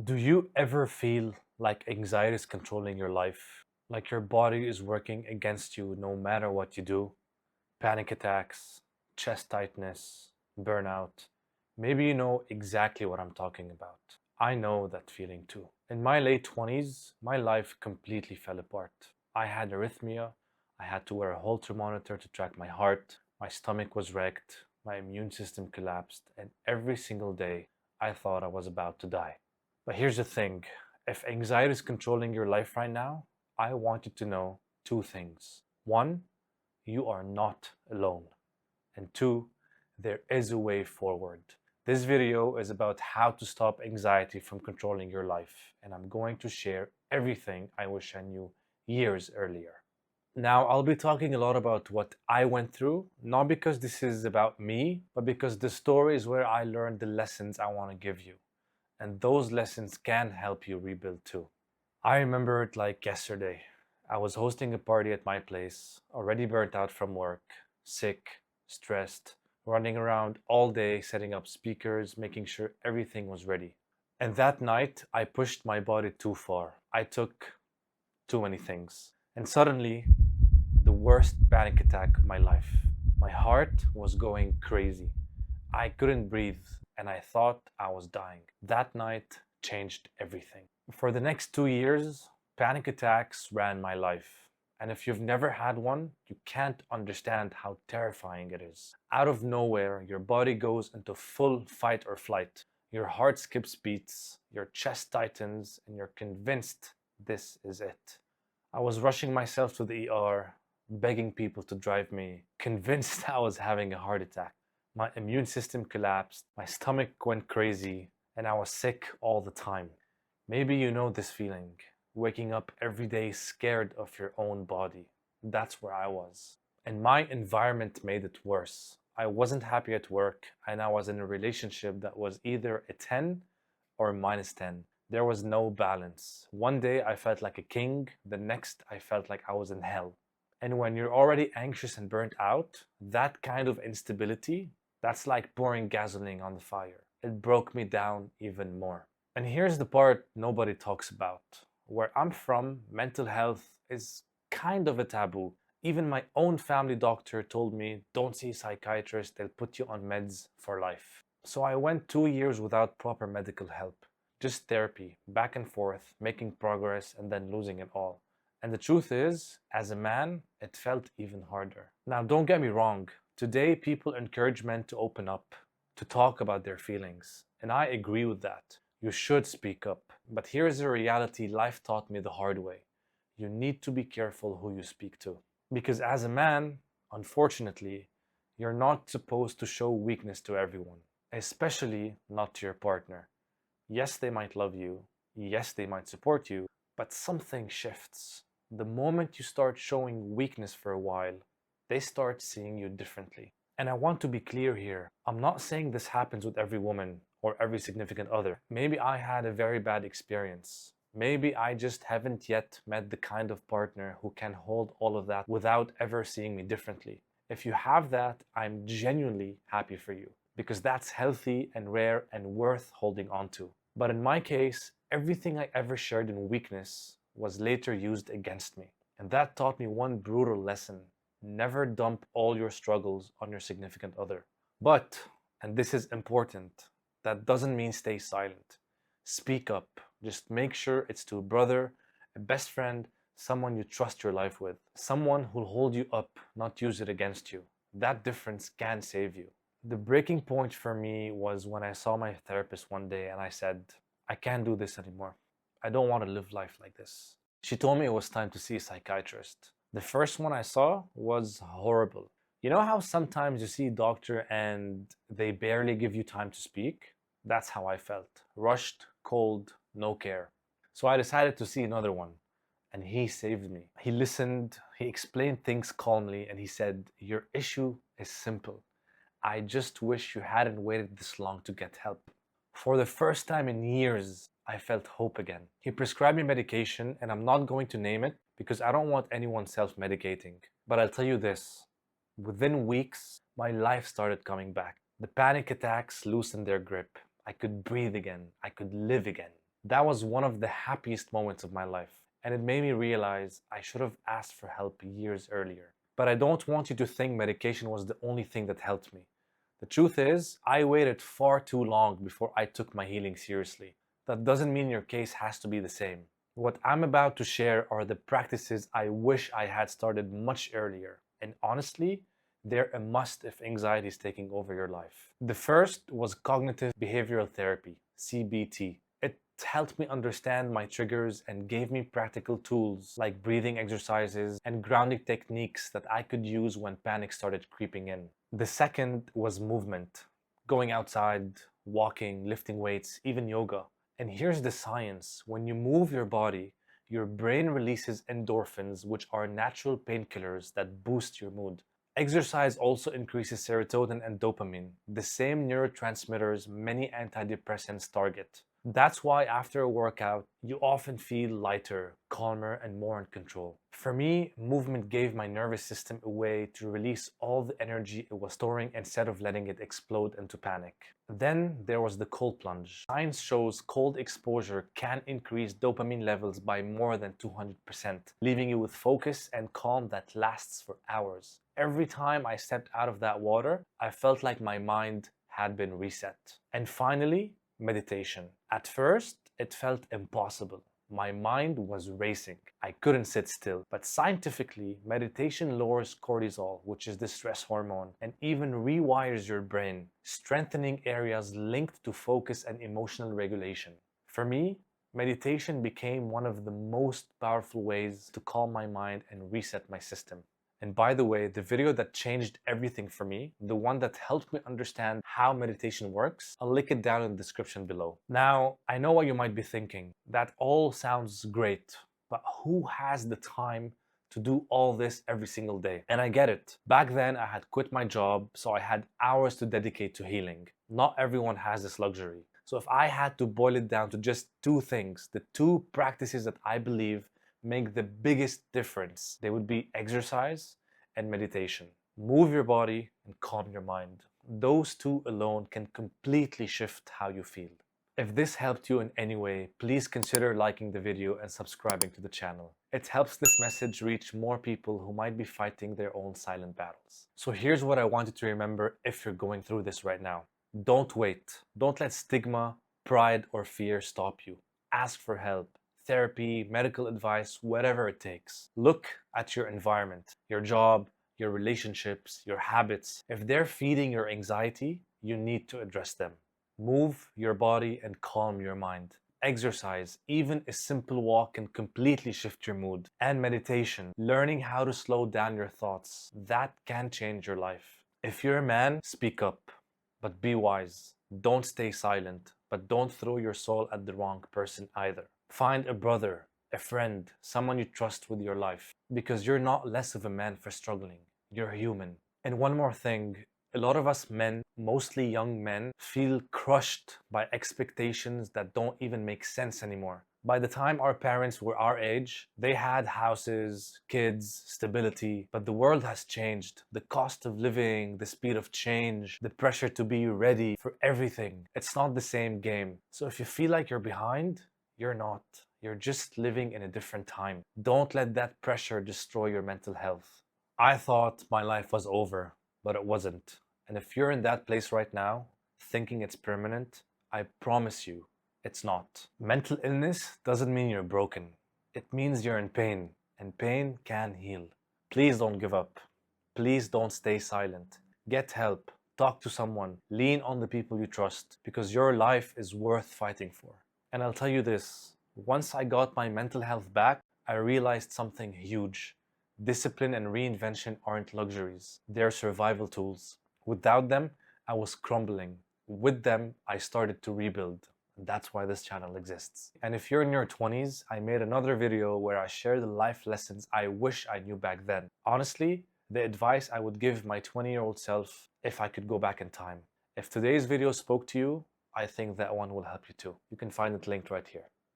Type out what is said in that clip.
Do you ever feel like anxiety is controlling your life? Like your body is working against you no matter what you do? Panic attacks, chest tightness, burnout. Maybe you know exactly what I'm talking about. I know that feeling too. In my late 20s, my life completely fell apart. I had arrhythmia, I had to wear a Holter monitor to track my heart, my stomach was wrecked, my immune system collapsed, and every single day I thought I was about to die. But here's the thing, if anxiety is controlling your life right now, I want you to know two things. One, you are not alone. And two, there is a way forward. This video is about how to stop anxiety from controlling your life, and I'm going to share everything I wish I knew years earlier. Now, I'll be talking a lot about what I went through, not because this is about me, but because the story is where I learned the lessons I want to give you. And those lessons can help you rebuild too. I remember it like yesterday. I was hosting a party at my place, already burnt out from work, sick, stressed, running around all day setting up speakers, making sure everything was ready. And that night, I pushed my body too far. I took too many things. And suddenly, the worst panic attack of my life. My heart was going crazy. I couldn't breathe and I thought I was dying. That night changed everything. For the next 2 years, panic attacks ran my life. And if you've never had one, you can't understand how terrifying it is. Out of nowhere, your body goes into full fight or flight. Your heart skips beats, your chest tightens, and you're convinced this is it. I was rushing myself to the ER, begging people to drive me, convinced I was having a heart attack. My immune system collapsed, my stomach went crazy, and I was sick all the time. Maybe you know this feeling, waking up every day scared of your own body. That's where I was. And my environment made it worse. I wasn't happy at work, and I was in a relationship that was either a 10 or a minus 10. There was no balance. One day I felt like a king, the next I felt like I was in hell. And when you're already anxious and burnt out, that kind of instability, that's like pouring gasoline on the fire. It broke me down even more. And here's the part nobody talks about. Where I'm from, mental health is kind of a taboo. Even my own family doctor told me, don't see a psychiatrist, they'll put you on meds for life. So I went 2 years without proper medical help. Just therapy, back and forth, making progress, and then losing it all. And the truth is, as a man, it felt even harder. Now, don't get me wrong, today people encourage men to open up, to talk about their feelings. And I agree with that. You should speak up. But here's a reality life taught me the hard way. You need to be careful who you speak to. Because as a man, unfortunately, you're not supposed to show weakness to everyone, especially not to your partner. Yes, they might love you. Yes, they might support you. But something shifts. The moment you start showing weakness for a while, they start seeing you differently. And I want to be clear here. I'm not saying this happens with every woman or every significant other. Maybe I had a very bad experience. Maybe I just haven't yet met the kind of partner who can hold all of that without ever seeing me differently. If you have that, I'm genuinely happy for you because that's healthy and rare and worth holding on to. But in my case, everything I ever shared in weakness was later used against me. And that taught me one brutal lesson. Never dump all your struggles on your significant other. But, and this is important, that doesn't mean stay silent. Speak up. Just make sure it's to a brother, a best friend, someone you trust your life with. Someone who'll hold you up, not use it against you. That difference can save you. The breaking point for me was when I saw my therapist one day and I said, I can't do this anymore. I don't want to live life like this. She told me it was time to see a psychiatrist. The first one I saw was horrible. You know how sometimes you see a doctor and they barely give you time to speak? That's how I felt. Rushed, cold, no care. So I decided to see another one, and he saved me. He listened, he explained things calmly, and he said, your issue is simple. I just wish you hadn't waited this long to get help. For the first time in years, I felt hope again. He prescribed me medication, and I'm not going to name it because I don't want anyone self-medicating. But I'll tell you this, within weeks, my life started coming back. The panic attacks loosened their grip. I could breathe again. I could live again. That was one of the happiest moments of my life, and it made me realize I should have asked for help years earlier. But I don't want you to think medication was the only thing that helped me. The truth is, I waited far too long before I took my healing seriously. That doesn't mean your case has to be the same. What I'm about to share are the practices I wish I had started much earlier. And honestly, they're a must if anxiety is taking over your life. The first was cognitive behavioral therapy, CBT. It helped me understand my triggers and gave me practical tools like breathing exercises and grounding techniques that I could use when panic started creeping in. The second was movement, going outside, walking, lifting weights, even yoga. And here's the science: when you move your body, your brain releases endorphins, which are natural painkillers that boost your mood. Exercise also increases serotonin and dopamine, the same neurotransmitters many antidepressants target. That's why after a workout, you often feel lighter, calmer, and more in control. For me, movement gave my nervous system a way to release all the energy it was storing instead of letting it explode into panic. Then there was the cold plunge. Science shows cold exposure can increase dopamine levels by more than 200%, leaving you with focus and calm that lasts for hours. Every time I stepped out of that water, I felt like my mind had been reset. And finally, meditation. At first, it felt impossible. My mind was racing. I couldn't sit still. But scientifically, meditation lowers cortisol, which is the stress hormone, and even rewires your brain, strengthening areas linked to focus and emotional regulation. For me, meditation became one of the most powerful ways to calm my mind and reset my system. And by the way, the video that changed everything for me, the one that helped me understand how meditation works, I'll link it down in the description below. Now, I know what you might be thinking. That all sounds great, but who has the time to do all this every single day? And I get it. Back then, I had quit my job, so I had hours to dedicate to healing. Not everyone has this luxury. So if I had to boil it down to just two things, the two practices that I believe make the biggest difference, they would be exercise and meditation. Move your body and calm your mind. Those two alone can completely shift how you feel. If this helped you in any way, please consider liking the video and subscribing to the channel. It helps this message reach more people who might be fighting their own silent battles. So here's what I want you to remember if you're going through this right now. Don't wait. Don't let stigma, pride, or fear stop you. Ask for help. Therapy, medical advice, whatever it takes. Look at your environment, your job, your relationships, your habits. If they're feeding your anxiety, you need to address them. Move your body and calm your mind. Exercise, even a simple walk, can completely shift your mood. And meditation, learning how to slow down your thoughts, that can change your life. If you're a man, speak up, but be wise. Don't stay silent, but don't throw your soul at the wrong person either. Find a brother, a friend, someone you trust with your life, because you're not less of a man for struggling. You're human. And one more thing, a lot of us men, mostly young men, feel crushed by expectations that don't even make sense anymore. By the time our parents were our age, they had houses, kids, stability, but the world has changed. The cost of living, the speed of change, the pressure to be ready for everything. It's not the same game. So if you feel like you're behind, you're not. You're just living in a different time. Don't let that pressure destroy your mental health. I thought my life was over, but it wasn't. And if you're in that place right now, thinking it's permanent, I promise you, it's not. Mental illness doesn't mean you're broken. It means you're in pain, and pain can heal. Please don't give up. Please don't stay silent. Get help. Talk to someone. Lean on the people you trust, because your life is worth fighting for. And I'll tell you this, once I got my mental health back, I realized something huge. Discipline and reinvention aren't luxuries. They're survival tools. Without them, I was crumbling. With them, I started to rebuild. And that's why this channel exists. And if you're in your 20s, I made another video where I share the life lessons I wish I knew back then. Honestly, the advice I would give my 20-year-old self if I could go back in time. If today's video spoke to you, I think that one will help you too. You can find it linked right here.